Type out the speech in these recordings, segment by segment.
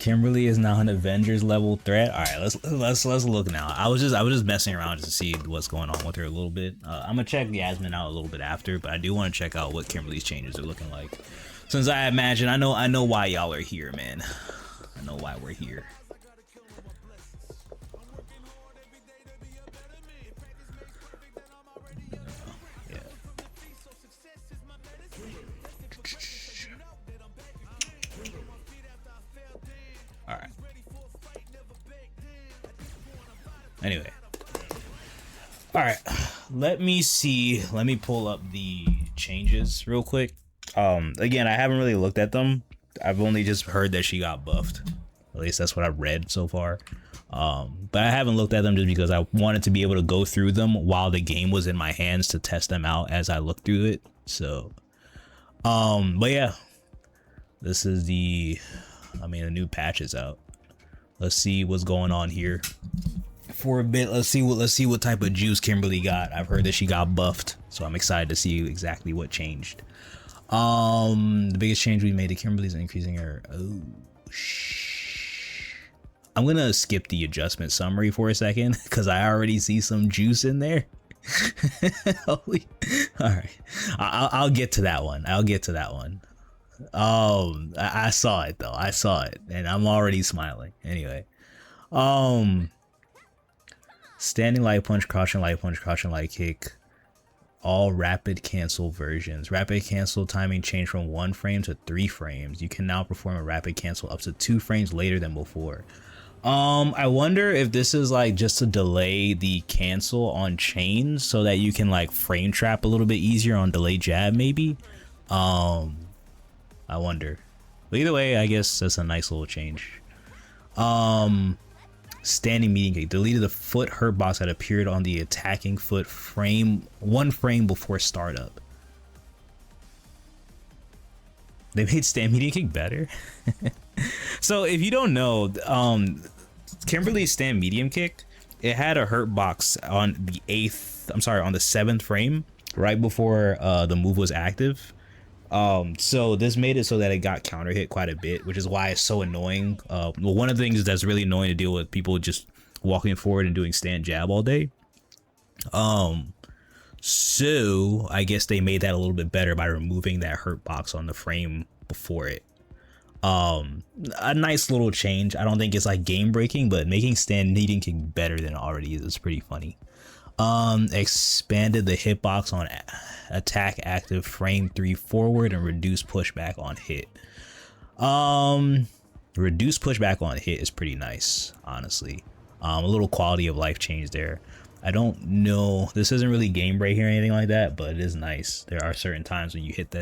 Kimberly is now an Avengers level threat. All right, let's look now. I was just messing around just to see what's going on with her a little bit. I'm gonna check Yasmin out a little bit after, but I do want to check out what Kimberly's changes are looking like. Since I imagine, I know why y'all are here, man. I know why we're here. Yeah. All right. Anyway. All right. Let me see. Let me pull up the changes real quick. Again, I haven't really looked at them. I've only just heard that she got buffed. At least that's what I've read so far. But I haven't looked at them just because I wanted to be able to go through them while the game was in my hands to test them out as I look through it. So, but yeah, this is the new patch is out. Let's see what's going on here for a bit. Let's see what type of juice Kimberly got. I've heard that she got buffed, so I'm excited to see exactly what changed. The biggest change we made to Kimberly is increasing her. I'm gonna skip the adjustment summary for a second because I already see some juice in there. All right, I'll get to that one. I saw it though. I saw it, and I'm already smiling. Anyway, standing light punch, crouching light kick. All rapid cancel versions. Rapid cancel timing changed from 1 frame to 3 frames. You can now perform a rapid cancel up to 2 frames later than before. I wonder if this is like just to delay the cancel on chains so that you can like frame trap a little bit easier on delayed jab maybe. I wonder. But either way, I guess that's a nice little change. Standing medium kick deleted the foot hurt box that appeared on the attacking foot frame 1 frame before startup. They made stand medium kick better. So if you don't know, Kimberly's stand medium kick, it had a hurt box on the 7th frame right before the move was active. So this made it so that it got counter hit quite a bit, which is why it's so annoying. Well, one of the things that's really annoying to deal with people just walking forward and doing stand jab all day. So I guess they made that a little bit better by removing that hurt box on the frame before it. A nice little change. I don't think it's like game breaking, but making stand medium kick better than it already is pretty funny. Expanded the hitbox on attack active frame 3 forward and reduced pushback on hit. Reduced pushback on hit is pretty nice, honestly. A little quality of life change there. I don't know, this isn't really game breaking or anything like that, but it is nice. There are certain times when you hit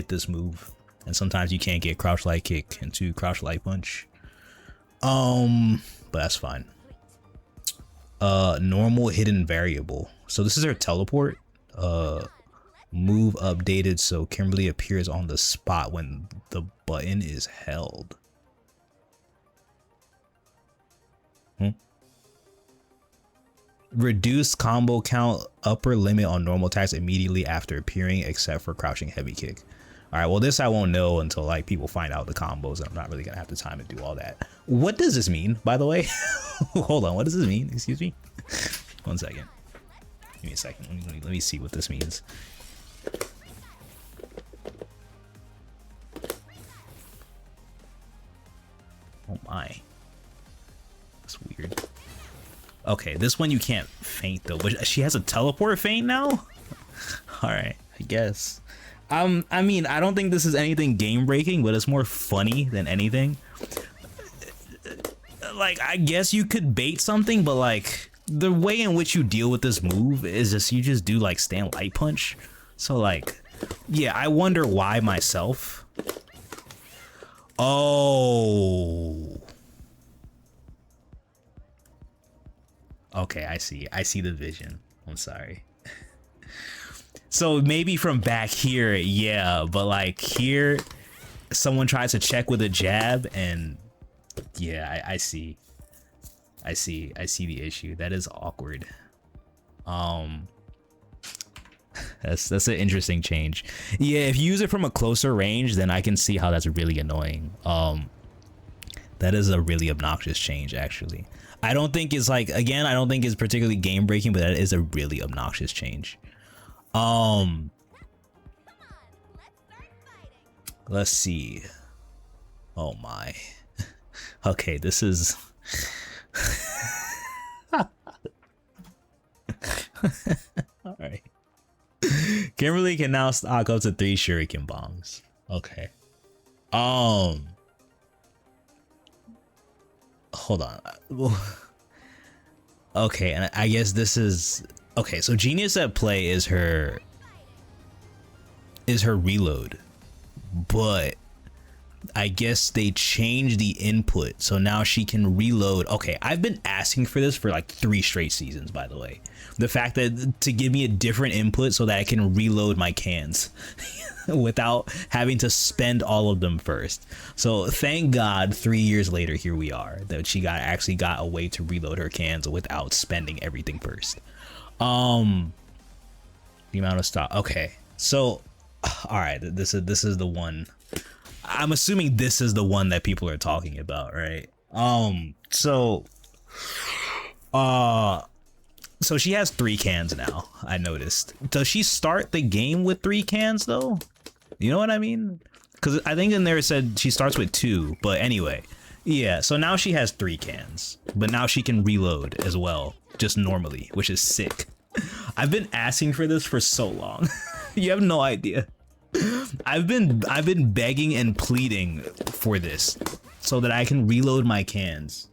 this move, and sometimes you can't get crouch light kick into crouch light punch. But that's fine. Normal hidden variable. So this is her teleport. Move updated so Kimberly appears on the spot when the button is held. Reduce combo count upper limit on normal attacks immediately after appearing except for crouching heavy kick. All right, well this I won't know until like people find out the combos, and I'm not really gonna have the time to do all that. What does this mean, by the way? Hold on, what does this mean? Excuse me. 1 second. Give me a second. Let me see what this means. Oh my. That's weird. Okay, this one you can't feint though, but she has a teleport feint now? Alright, I guess. I mean, I don't think this is anything game breaking, but it's more funny than anything. Like, I guess you could bait something, but like the way in which you deal with this move is just you just do like stand light punch. So like, yeah, I wonder why myself. Oh. Okay, I see the vision. I'm sorry. So maybe from back here, yeah, but like here, someone tries to check with a jab, and yeah, I see the issue. That is awkward. That's an interesting change. Yeah, if you use it from a closer range, then I can see how that's really annoying. That is a really obnoxious change, actually. I don't think it's like, again, I don't think it's particularly game breaking, but that is a really obnoxious change. Let's see. Oh my. Okay, this is all right. Kimberly can now stock up to 3 shuriken bombs. Okay. Hold on. Okay, and I guess this is okay. So Genius at Play is her reload, but I guess they changed the input, so now she can reload. Okay, I've been asking for this for like 3 straight seasons, by the way. The fact that to give me a different input so that I can reload my cans without having to spend all of them first. So thank God 3 years later, here we are, that she actually got a way to reload her cans without spending everything first. The amount of stock. Okay, so all right, this is the one. I'm assuming this is the one that people are talking about, right? So she has 3 cans now, I noticed. Does she start the game with 3 cans though? You know what I mean? Because I think in there it said she starts with 2, but anyway. Yeah, so now she has 3 cans, but now she can reload as well, just normally, which is sick. I've been asking for this for so long. You have no idea. I've been begging and pleading for this so that I can reload my cans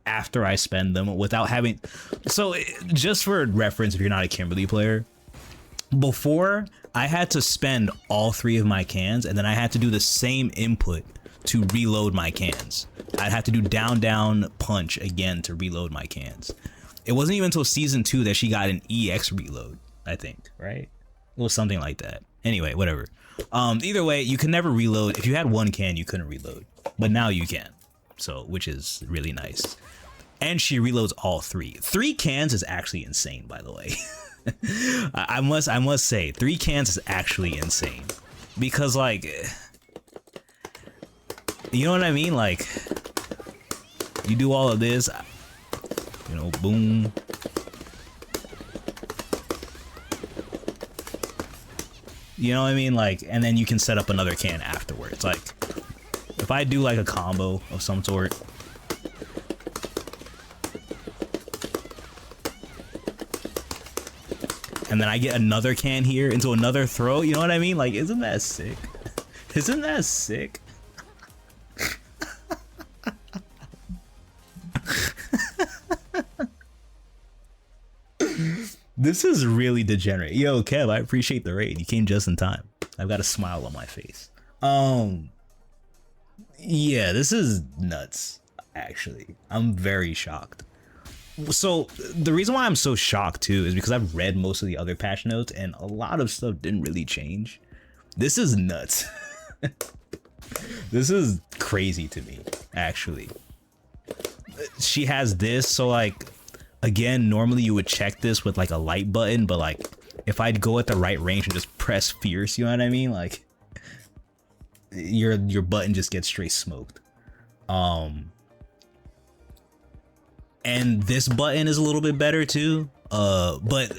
after I spend them without having. So just for reference, if you're not a Kimberly player, before I had to spend all 3 of my cans and then I had to do the same input to reload my cans. I'd have to do down down punch again to reload my cans. It wasn't even until season 2 that she got an EX reload, I think, right? It was something like that. Anyway, whatever. Either way, you can never reload. If you had 1 can, you couldn't reload, but now you can. So, which is really nice. And she reloads all 3. 3 cans is actually insane, by the way. I must say, 3 cans is actually insane because, like, you know what I mean? Like, you do all of this, you know, boom. You know what I mean? Like, and then you can set up another can afterwards. Like, if I do like a combo of some sort, and then I get another can here into another throw, you know what I mean? Like, isn't that sick? Isn't that sick? This is really degenerate. Yo, Kev, I appreciate the raid. You came just in time. I've got a smile on my face. Yeah, this is nuts, actually. I'm very shocked. So the reason why I'm so shocked too is because I've read most of the other patch notes and a lot of stuff didn't really change. This is nuts. This is crazy to me, actually. She has this, so like, again, normally you would check this with like a light button, but like if I'd go at the right range and just press fierce, you know what I mean? Like your button just gets straight smoked. And this button is a little bit better too. But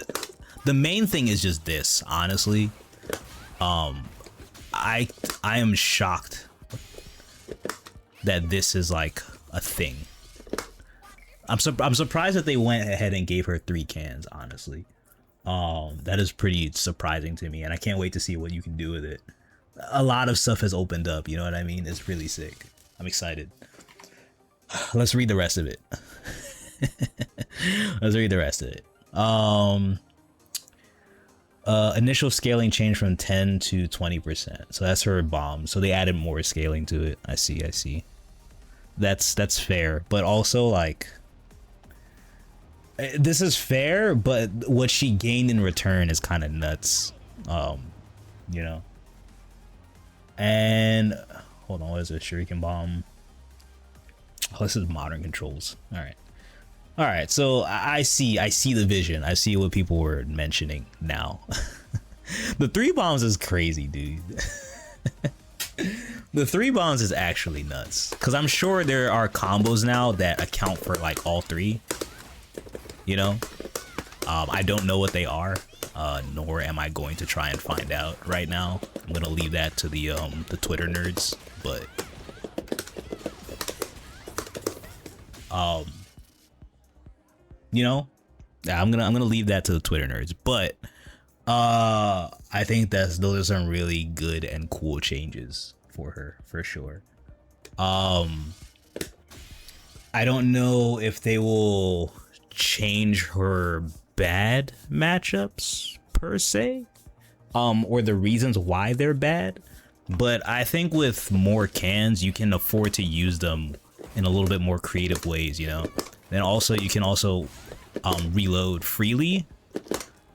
the main thing is just this, honestly. I am shocked that this is like a thing. I'm surprised that they went ahead and gave her 3 cans, honestly. That is pretty surprising to me, and I can't wait to see what you can do with it. A lot of stuff has opened up, you know what I mean? It's really sick. I'm excited. Let's read the rest of it. Let's read the rest of it. Initial scaling changed from 10 to 20%. So that's her bomb. So they added more scaling to it. I see. That's fair, but also like this is fair, but what she gained in return is kind of nuts. You know. And hold on, what is this? Shuriken bomb. Oh, this is modern controls. All right, so I see the vision. I see what people were mentioning now. The 3 bombs is crazy, dude. The 3 bombs is actually nuts, because I'm sure there are combos now that account for like all 3, you know. I don't know what they are, nor am I going to try and find out right now. I'm gonna leave that to the Twitter nerds, but you know, I'm gonna leave that to the Twitter nerds. But I think those are some really good and cool changes for her, for sure. I don't know if they will change her bad matchups per se, or the reasons why they're bad, but I think with more cans you can afford to use them in a little bit more creative ways, you know. Then also you can also reload freely,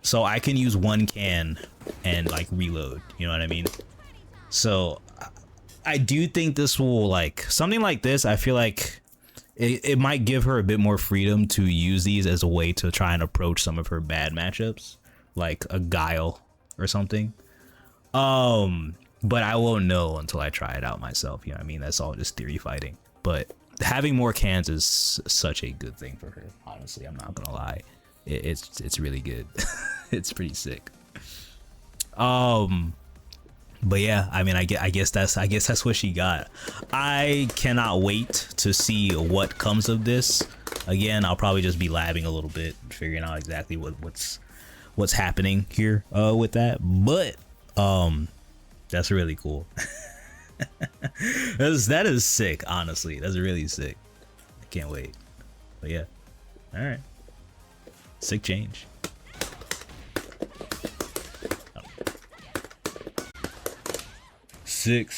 so I can use 1 can and like reload, you know what I mean? So I do think this will, like, something like this, I feel like it might give her a bit more freedom to use these as a way to try and approach some of her bad matchups, like a Guile or something. But I won't know until I try it out myself, you know what I mean? That's all just theory fighting. But having more cans is such a good thing for her, honestly. I'm not gonna lie. It's really good. It's pretty sick. But yeah, I mean, I guess that's what she got. I cannot wait to see what comes of this. Again, I'll probably just be labbing a little bit, figuring out exactly what's happening here with that. But that's really cool. that is sick, honestly. That's really sick. I can't wait. But yeah, all right, sick change. Sick.